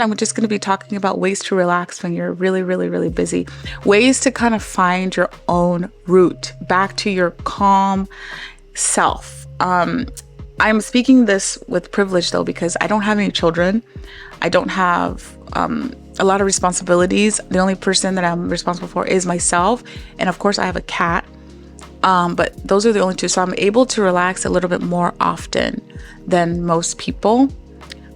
I'm just going to be talking about ways to relax when you're really, really, really busy. Ways to kind of find your own route back to your calm self. I'm speaking this with privilege though, because I don't have any children. I don't have a lot of responsibilities. The only person that I'm responsible for is myself. And of course I have a cat. But those are the only two. So I'm able to relax a little bit more often than most people,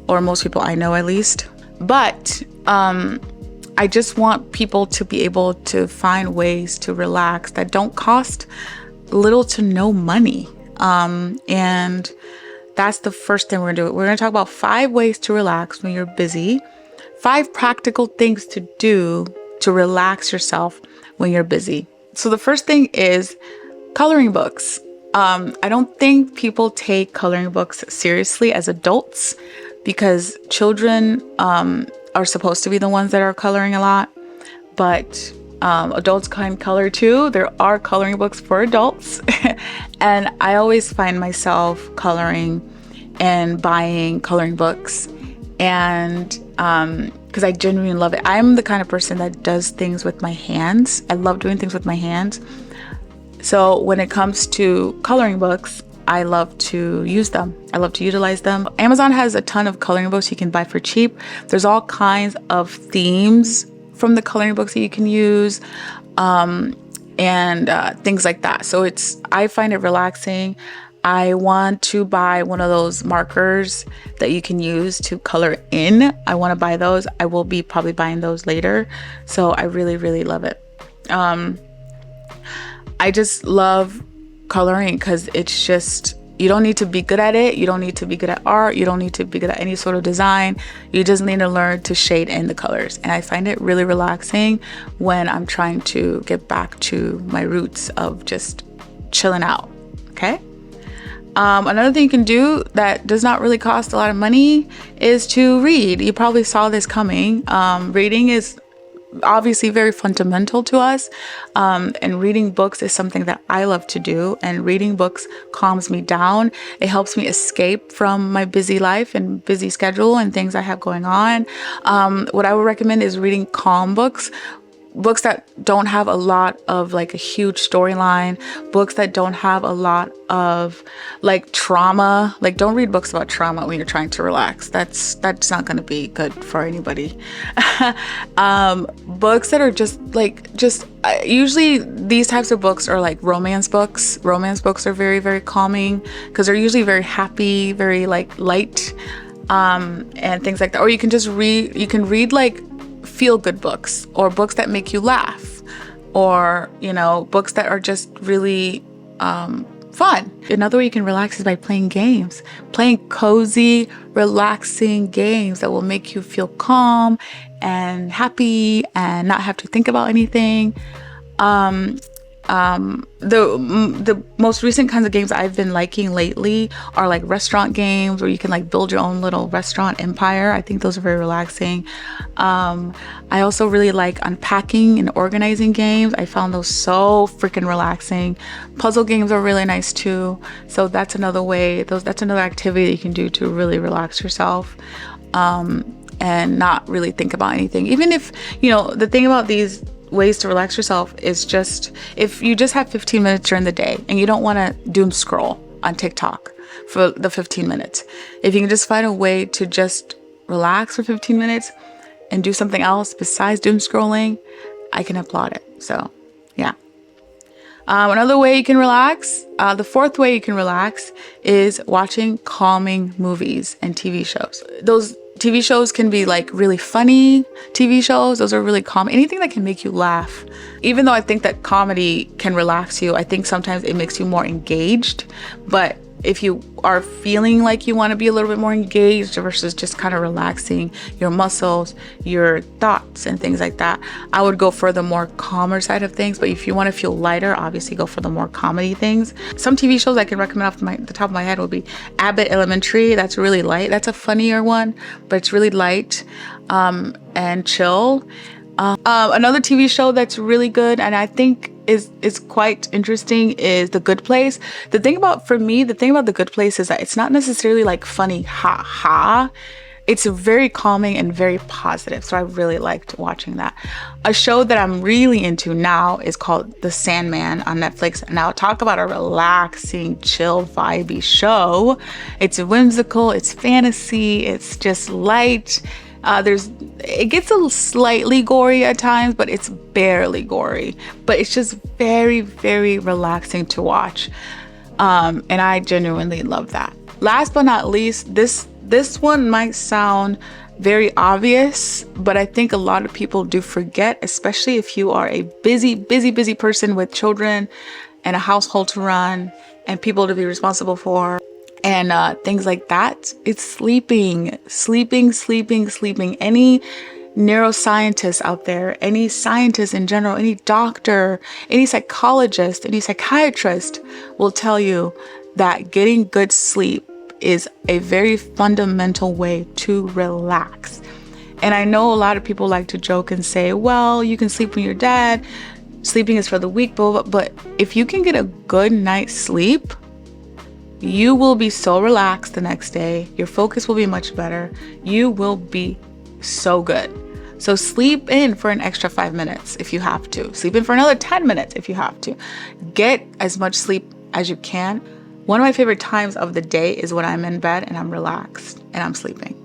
or most people I know at least. But I just want people to be able to find ways to relax that don't cost little to no money. And that's the first thing we're gonna do. We're gonna talk about 5 ways to relax when you're busy, 5 practical things to do to relax yourself when you're busy. So the first thing is coloring books. I don't think people take coloring books seriously as adults, because children are supposed to be the ones that are coloring a lot, but adults can color too. There are coloring books for adults. And I always find myself coloring and buying coloring books, and because I genuinely love it. I'm the kind of person that does things with my hands. I love doing things with my hands. So when it comes to coloring books, I love to use them. I love to utilize them. Amazon has a ton of coloring books you can buy for cheap. There's all kinds of themes from the coloring books that you can use, and things like that. So I find it relaxing. I want to buy one of those markers that you can use to color in. I want to buy those. I will be probably buying those later. So I really, really love it. I just love coloring because it's just, you don't need to be good at it. You don't need to be good at art. You don't need to be good at any sort of design. You just need to learn to shade in the colors. And I find it really relaxing when I'm trying to get back to my roots of just chilling out. Okay. Another thing you can do that does not really cost a lot of money is to read. You probably saw this coming. Reading is obviously very fundamental to us, and reading books is something that I love to do, and reading books calms me down. It helps me escape from my busy life and busy schedule and things I have going on. What I would recommend is reading calm books that don't have a lot of like a huge storyline, books that don't have a lot of like trauma. Like, don't read books about trauma when you're trying to relax. That's not going to be good for anybody. Books that are usually these types of books are like romance books. Romance books are very, very calming because they're usually very happy, very like light, and things like that. Or you can read like feel-good books, or books that make you laugh, or books that are just really fun. Another way you can relax is by playing cozy, relaxing games that will make you feel calm and happy and not have to think about anything. The most recent kinds of games I've been liking lately are like restaurant games, where you can like build your own little restaurant empire. I think those are very relaxing. I also really like unpacking and organizing games. I found those so freaking relaxing. Puzzle games are really nice too. So that's another way. That's another activity that you can do to really relax yourself, and not really think about anything. Even if, the thing about these ways to relax yourself is just, if you just have 15 minutes during the day and you don't want to doom scroll on TikTok for the 15 minutes, if you can just find a way to just relax for 15 minutes and do something else besides doom scrolling, I can applaud it. So yeah. Another way you can relax, the 4th way you can relax, is watching calming movies and TV shows. Those TV shows can be like really funny TV shows. Those are really calm. Anything that can make you laugh. Even though I think that comedy can relax you, I think sometimes it makes you more engaged. But if you are feeling like you want to be a little bit more engaged versus just kind of relaxing your muscles, your thoughts and things like that, I would go for the more calmer side of things. But if you want to feel lighter, obviously go for the more comedy things. Some TV shows I can recommend off the top of my head would be Abbott Elementary. That's really light. That's a funnier one, but it's really light and chill. Another TV show that's really good, and I think is quite interesting, is The Good Place. The thing about The Good Place is that it's not necessarily like funny, ha ha. It's very calming and very positive. So I really liked watching that. A show that I'm really into now is called The Sandman on Netflix. Now talk about a relaxing, chill, vibey show. It's whimsical, it's fantasy, it's just light. It gets a slightly gory at times, but it's barely gory. But it's just very, very relaxing to watch. And I genuinely love that. Last but not least, this one might sound very obvious, but I think a lot of people do forget, especially if you are a busy person with children and a household to run and people to be responsible for and things like that. It's sleeping. Any neuroscientists out there, any scientist in general, any doctor, any psychologist, any psychiatrist will tell you that getting good sleep is a very fundamental way to relax. And I know a lot of people like to joke and say, well, you can sleep when you're dead. Sleeping is for the weak, but if you can get a good night's sleep, you will be so relaxed the next day. Your focus will be much better. You will be so good. So sleep in for an extra 5 minutes if you have to. Sleep in for another 10 minutes if you have to. Get as much sleep as you can. One of my favorite times of the day is when I'm in bed and I'm relaxed and I'm sleeping.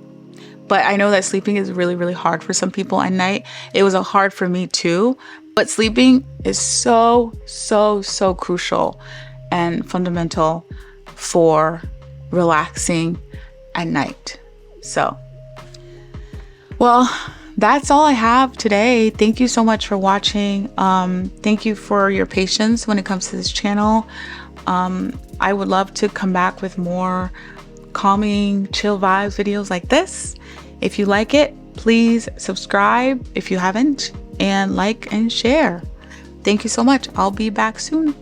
But I know that sleeping is really, really hard for some people at night. It was hard for me too. But sleeping is so crucial and fundamental for relaxing at night. So, well, that's all I have today. Thank you so much for watching. Thank you for your patience when it comes to this channel. I would love to come back with more calming, chill vibes videos like this. If you like it, please subscribe if you haven't, and like and share. Thank you so much. I'll be back soon.